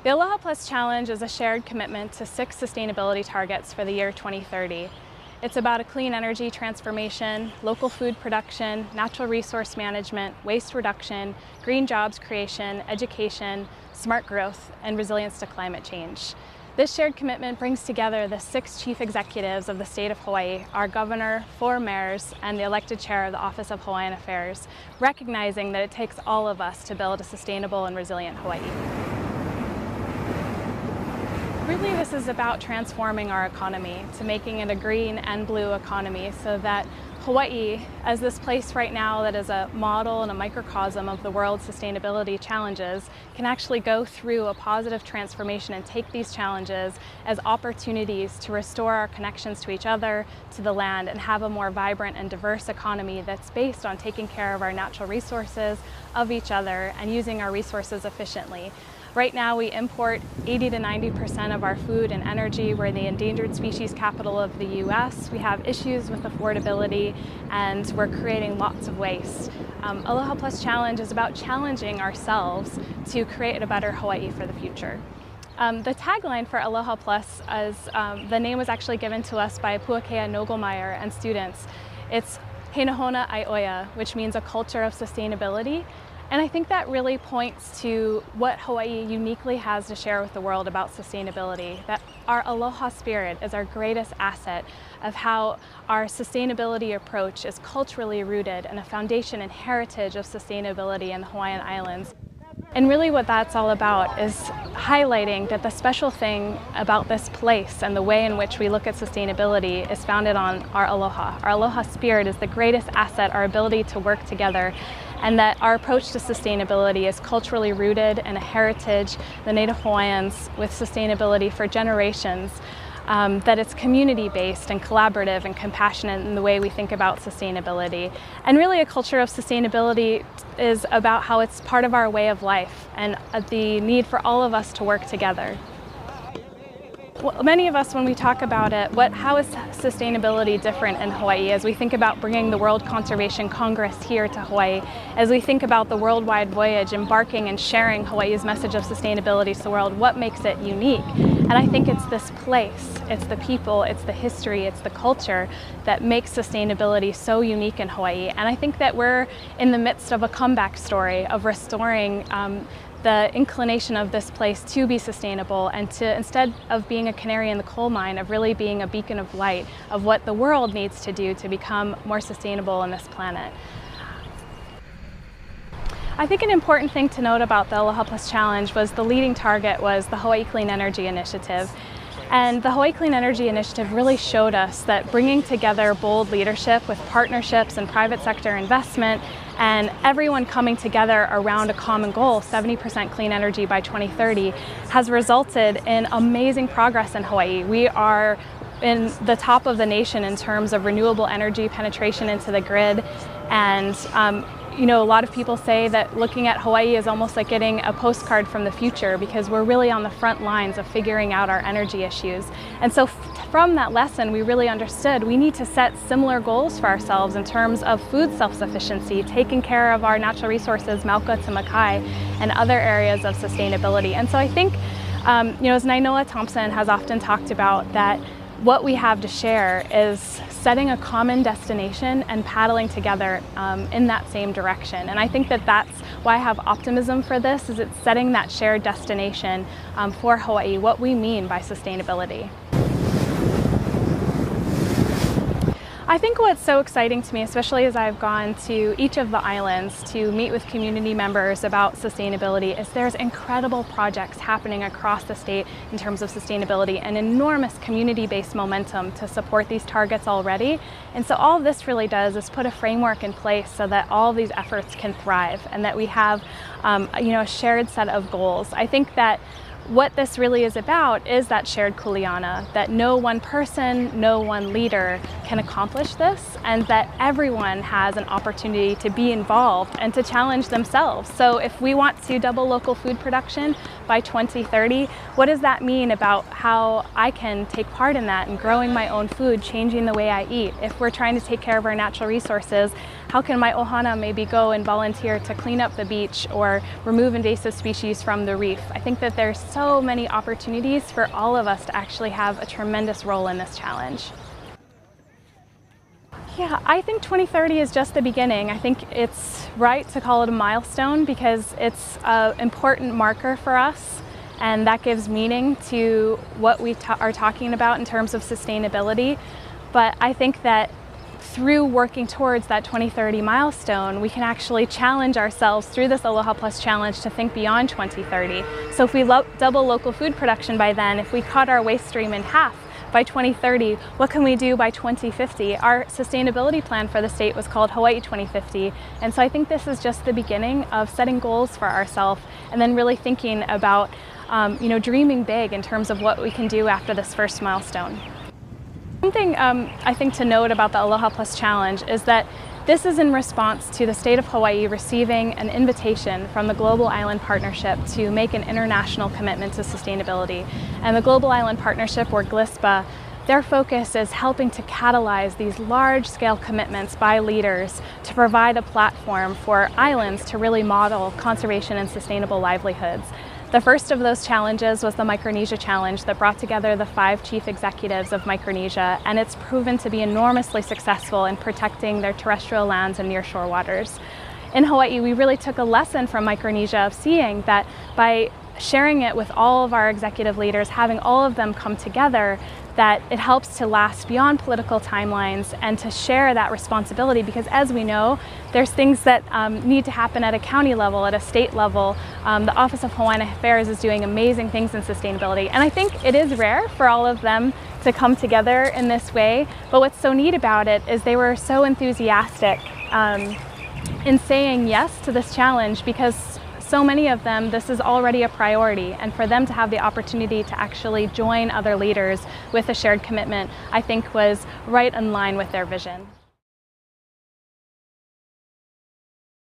The Aloha Plus Challenge is a shared commitment to 6 sustainability targets for the year 2030. It's about a clean energy transformation, local food production, natural resource management, waste reduction, green jobs creation, education, smart growth, and resilience to climate change. This shared commitment brings together the 6 chief executives of the state of Hawaii, our governor, 4 mayors, and the elected chair of the Office of Hawaiian Affairs, recognizing that it takes all of us to build a sustainable and resilient Hawaii. Really, this is about transforming our economy to making it a green and blue economy so that Hawaii, as this place right now that is a model and a microcosm of the world's sustainability challenges, can actually go through a positive transformation and take these challenges as opportunities to restore our connections to each other, to the land, and have a more vibrant and diverse economy that's based on taking care of our natural resources, of each other, and using our resources efficiently. Right now we import 80 to 90% of our food and energy. We're the endangered species capital of the US. We have issues with affordability and we're creating lots of waste. Aloha Plus Challenge is about challenging ourselves to create a better Hawaii for the future. The tagline for Aloha Plus is, the name was actually given to us by Puakea Nogelmeyer and students. It's He Nahona Ai Oia, which means a culture of sustainability. And I think that really points to what Hawaii uniquely has to share with the world about sustainability, that our Aloha spirit is our greatest asset of how our sustainability approach is culturally rooted in a foundation and heritage of sustainability in the Hawaiian Islands. And really what that's all about is highlighting that the special thing about this place and the way in which we look at sustainability is founded on our aloha. Our aloha spirit is the greatest asset, our ability to work together, and that our approach to sustainability is culturally rooted in a heritage, the Native Hawaiians with sustainability for generations, that it's community-based and collaborative and compassionate in the way we think about sustainability. And really a culture of sustainability is about how it's part of our way of life and the need for all of us to work together. Well, many of us, when we talk about it, how is sustainability different in Hawaii? As we think about bringing the World Conservation Congress here to Hawaii, as we think about the worldwide voyage, embarking and sharing Hawaii's message of sustainability to the world, what makes it unique? And I think it's this place, it's the people, it's the history, it's the culture that makes sustainability so unique in Hawaii. And I think that we're in the midst of a comeback story of restoring the inclination of this place to be sustainable and to, instead of being a canary in the coal mine, of really being a beacon of light of what the world needs to do to become more sustainable on this planet. I think an important thing to note about the Aloha Plus Challenge was the leading target was the Hawaii Clean Energy Initiative. And the Hawaii Clean Energy Initiative really showed us that bringing together bold leadership with partnerships and private sector investment and everyone coming together around a common goal, 70% clean energy by 2030, has resulted in amazing progress in Hawaii. We are in the top of the nation in terms of renewable energy penetration into the grid, and you know, a lot of people say that looking at Hawaii is almost like getting a postcard from the future because we're really on the front lines of figuring out our energy issues. And so from that lesson, we really understood we need to set similar goals for ourselves in terms of food self-sufficiency, taking care of our natural resources, Mauka to Makai, and other areas of sustainability. And so I think, you know, as Nainoa Thompson has often talked about, that what we have to share is setting a common destination and paddling together in that same direction. And I think that that's why I have optimism for this, is it's setting that shared destination for Hawaii, what we mean by sustainability. I think what's so exciting to me, especially as I've gone to each of the islands to meet with community members about sustainability, is there's incredible projects happening across the state in terms of sustainability and enormous community-based momentum to support these targets already. And so all this really does is put a framework in place so that all of these efforts can thrive and that we have you know, a shared set of goals. I think that what this really is about is that shared kuleana, that no one person, no one leader can accomplish this, and that everyone has an opportunity to be involved and to challenge themselves. So if we want to double local food production by 2030, what does that mean about how I can take part in that and growing my own food, changing the way I eat? If we're trying to take care of our natural resources, How can my ohana maybe go and volunteer to clean up the beach or remove invasive species from the reef? I think that there's so many opportunities for all of us to actually have a tremendous role in this challenge. Yeah, I think 2030 is just the beginning. I think it's right to call it a milestone because it's an important marker for us, and that gives meaning to what we are talking about in terms of sustainability. But I think that through working towards that 2030 milestone, we can actually challenge ourselves through this Aloha Plus challenge to think beyond 2030. So if we double local food production by then, if we cut our waste stream in half by 2030, what can we do by 2050? Our sustainability plan for the state was called Hawaii 2050. And so I think this is just the beginning of setting goals for ourselves and then really thinking about dreaming big in terms of what we can do after this first milestone. Something I think to note about the Aloha Plus Challenge is that this is in response to the state of Hawaii receiving an invitation from the Global Island Partnership to make an international commitment to sustainability. And the Global Island Partnership, or GLISPA, their focus is helping to catalyze these large-scale commitments by leaders to provide a platform for islands to really model conservation and sustainable livelihoods. The first of those challenges was the Micronesia Challenge that brought together the 5 chief executives of Micronesia, and it's proven to be enormously successful in protecting their terrestrial lands and nearshore waters. In Hawaii, we really took a lesson from Micronesia of seeing that by sharing it with all of our executive leaders, having all of them come together, that it helps to last beyond political timelines and to share that responsibility, because as we know, there's things that need to happen at a county level, at a state level. The Office of Hawaiian Affairs is doing amazing things in sustainability, and I think it is rare for all of them to come together in this way, but what's so neat about it is they were so enthusiastic in saying yes to this challenge, because so many of them, this is already a priority, and for them to have the opportunity to actually join other leaders with a shared commitment, I think was right in line with their vision.